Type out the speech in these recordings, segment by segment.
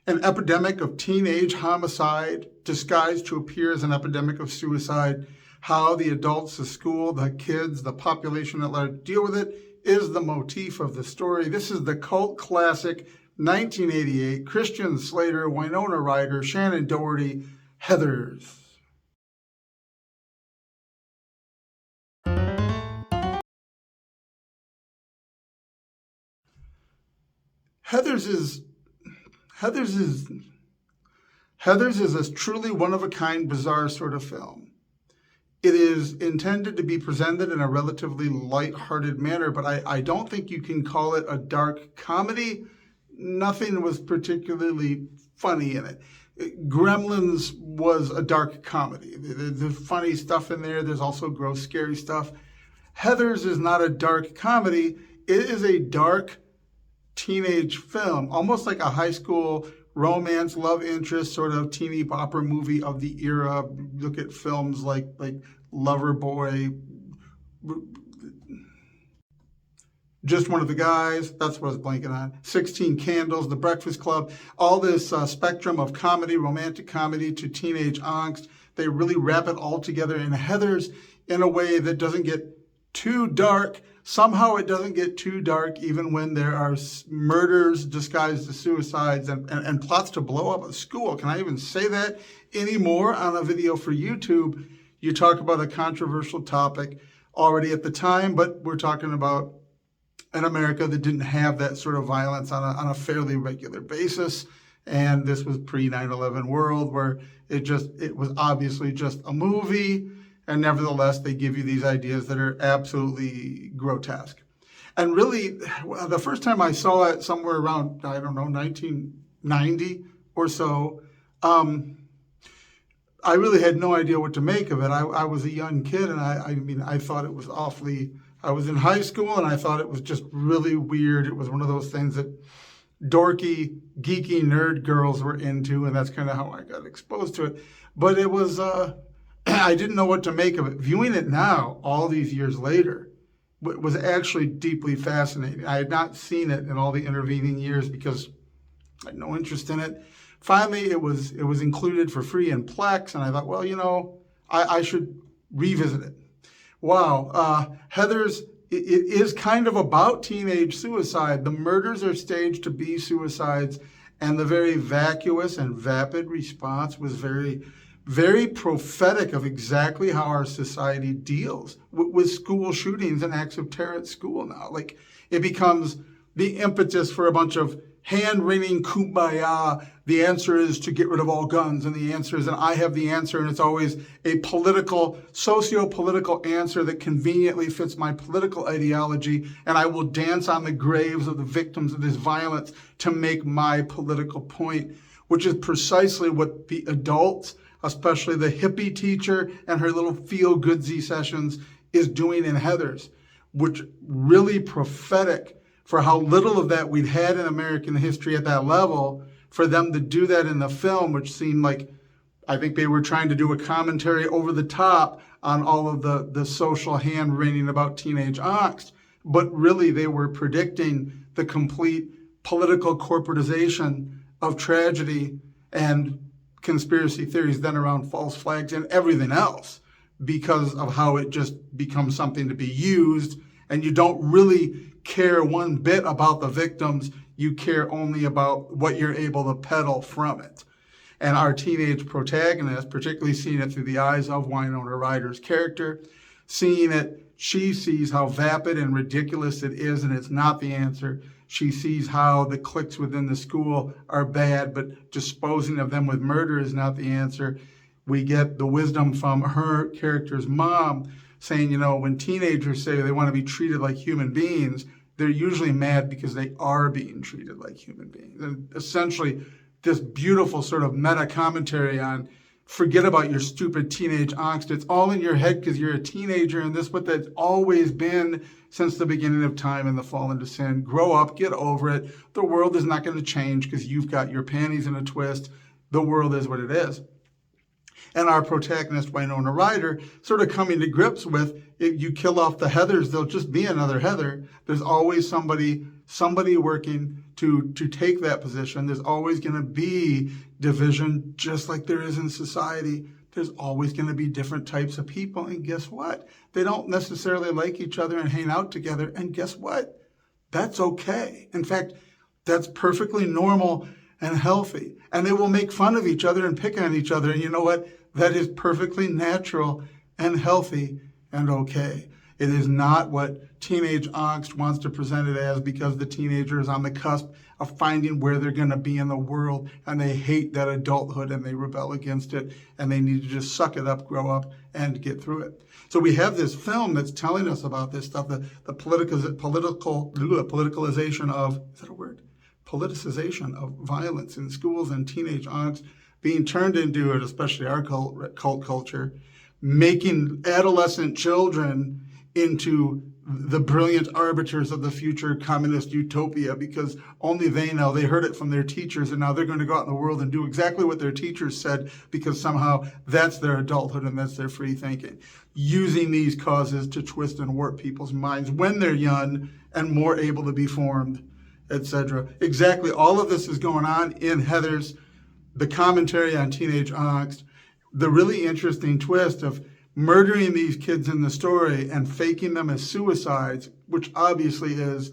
An epidemic of teenage homicide disguised to appear as an epidemic of suicide. How the adults, the school, the kids, the population at large deal with it is the motif of the story. This is the cult classic 1988, Christian Slater, Winona Ryder, Shannen Doherty, Heathers. Heathers is a truly one-of-a-kind, bizarre sort of film. It is intended to be presented in a relatively light-hearted manner, but I don't think you can call it a dark comedy. Nothing was particularly funny in it. Gremlins was a dark comedy. There's funny stuff in there. There's also gross, scary stuff. Heathers is not a dark comedy. It is a dark teenage film, almost like a high school romance, love interest, sort of teeny bopper movie of the era. Look at films like Loverboy, Just One of the Guys, that's what I was blanking on, 16 Candles, The Breakfast Club, all this spectrum of comedy, romantic comedy to teenage angst. They really wrap it all together in Heathers in a way that doesn't get too dark. Somehow it doesn't get too dark even when there are murders disguised as suicides and plots to blow up a school. Can I even say that anymore on a video for YouTube? You talk about a controversial topic already at the time, but we're talking about an America that didn't have that sort of violence on a fairly regular basis. And this was pre-9/11 world where it was obviously just a movie. And nevertheless, they give you these ideas that are absolutely grotesque. And really, the first time I saw it somewhere around, 1990 or so, I really had no idea what to make of it. I was a young kid, and I thought it was I was in high school, and I thought it was just really weird. It was one of those things that dorky, geeky nerd girls were into, and that's kind of how I got exposed to it. But it was... I didn't know what to make of it. Viewing it now, all these years later, was actually deeply fascinating. I had not seen it in all the intervening years because I had no interest in it. Finally, it was included for free in Plex, and I thought, well, I should revisit it. Wow. Heathers, it is kind of about teenage suicide. The murders are staged to be suicides, and the very vacuous and vapid response was very, very prophetic of exactly how our society deals with school shootings and acts of terror at school now. Like, it becomes the impetus for a bunch of hand-wringing kumbaya. The answer is to get rid of all guns, and the answer is, and I have the answer, and it's always a political, socio-political answer that conveniently fits my political ideology, and I will dance on the graves of the victims of this violence to make my political point, which is precisely what the adults, especially the hippie teacher and her little feel-goodsy sessions, is doing in Heathers, which really prophetic for how little of that we'd had in American history at that level. For them to do that in the film, which seemed like, I think they were trying to do a commentary over the top on all of the social hand-wringing about teenage angst, but really they were predicting the complete political corporatization of tragedy and conspiracy theories then around false flags and everything else, because of how it just becomes something to be used, and you don't really care one bit about the victims. You care only about what you're able to peddle from it. And our teenage protagonist, particularly seeing it through the eyes of Winona Ryder's character, seeing it, she sees how vapid and ridiculous it is, and it's not the answer. She sees how the cliques within the school are bad, but disposing of them with murder is not the answer. We get the wisdom from her character's mom saying, when teenagers say they want to be treated like human beings, they're usually mad because they are being treated like human beings. And essentially, this beautiful sort of meta commentary on forget about your stupid teenage angst. It's all in your head because you're a teenager, and this is what that's always been since the beginning of time and the fall into sin. Grow up, get over it. The world is not going to change because you've got your panties in a twist. The world is what it is. and our protagonist, Winona Ryder, sort of coming to grips with, if you kill off the Heathers, there'll just be another Heather. There's always somebody working to take that position. There's always going to be division, just like there is in society. There's always going to be different types of people. And guess what? They don't necessarily like each other and hang out together. And guess what? That's okay. In fact, that's perfectly normal and healthy. And they will make fun of each other and pick on each other. And you know what? That is perfectly natural and healthy and okay. It is not what teenage angst wants to present it as, because the teenager is on the cusp of finding where they're going to be in the world, and they hate that adulthood and they rebel against it, and they need to just suck it up, grow up, and get through it. So we have this film that's telling us about this stuff, the politicalization of, is that a word? Politicization of violence in schools and teenage angst being turned into it, especially our cult culture, making adolescent children into the brilliant arbiters of the future communist utopia, because only they know. They heard it from their teachers, and now they're going to go out in the world and do exactly what their teachers said, because somehow that's their adulthood and that's their free thinking. Using these causes to twist and warp people's minds when they're young and more able to be formed, etc. Exactly all of this is going on in Heathers, the commentary on teenage angst, the really interesting twist of murdering these kids in the story and faking them as suicides, which obviously is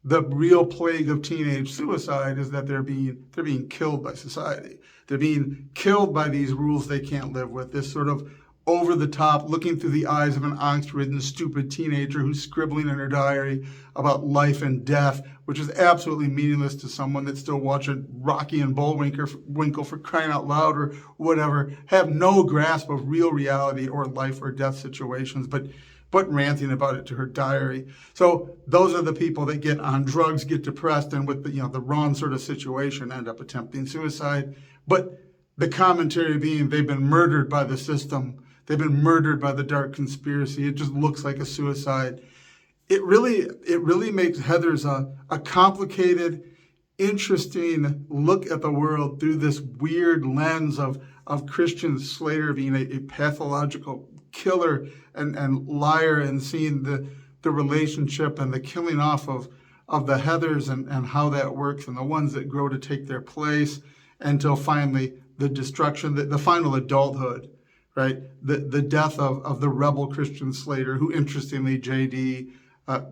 the real plague of teenage suicide, is that they're being killed by society. They're being killed by these rules they can't live with, this sort of over-the-top, looking through the eyes of an angst-ridden, stupid teenager who's scribbling in her diary about life and death, which is absolutely meaningless to someone that's still watching Rocky and Bullwinkle, for crying out loud, or whatever, have no grasp of real reality or life or death situations, but ranting about it to her diary. So those are the people that get on drugs, get depressed, and with the wrong sort of situation end up attempting suicide. But the commentary being they've been murdered by the system. They've been murdered by the dark conspiracy. It just looks like a suicide. It really makes Heathers a complicated, interesting look at the world through this weird lens of Christian Slater being a pathological killer and liar, and seeing the relationship and the killing off of the Heathers and how that works, and the ones that grow to take their place, until finally the destruction, the final adulthood, right? The death of the rebel Christian Slater, who, interestingly, J.D.,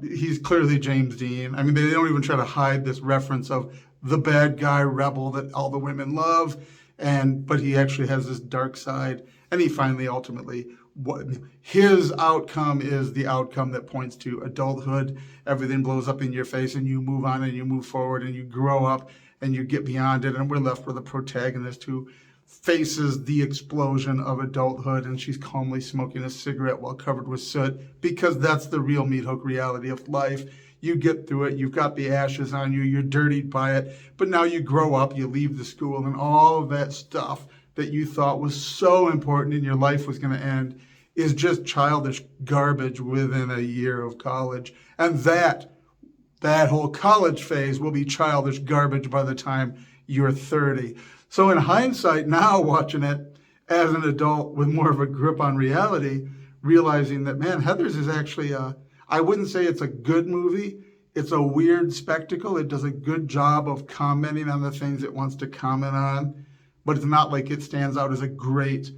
he's clearly James Dean. I mean, they don't even try to hide this reference of the bad guy rebel that all the women love, but he actually has this dark side, and he finally, ultimately, his outcome is the outcome that points to adulthood. Everything blows up in your face, and you move on, and you move forward, and you grow up, and you get beyond it, and we're left with a protagonist who faces the explosion of adulthood, and she's calmly smoking a cigarette while covered with soot, because that's the real meat hook reality of life. You get through it, you've got the ashes on you, you're dirtied by it, but now you grow up, you leave the school, and all of that stuff that you thought was so important and your life was going to end is just childish garbage within a year of college. And that whole college phase will be childish garbage by the time you're 30. So in hindsight, now watching it as an adult with more of a grip on reality, realizing that, man, Heathers is actually I wouldn't say it's a good movie. It's a weird spectacle. It does a good job of commenting on the things it wants to comment on, but it's not like it stands out as a great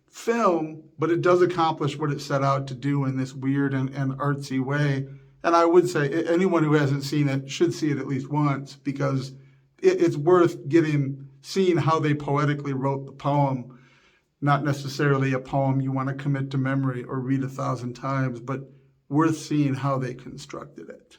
film, but it does accomplish what it set out to do in this weird and artsy way. And I would say anyone who hasn't seen it should see it at least once, because it's worth seeing how they poetically wrote the poem. Not necessarily a poem you want to commit to memory or read 1,000 times, but worth seeing how they constructed it.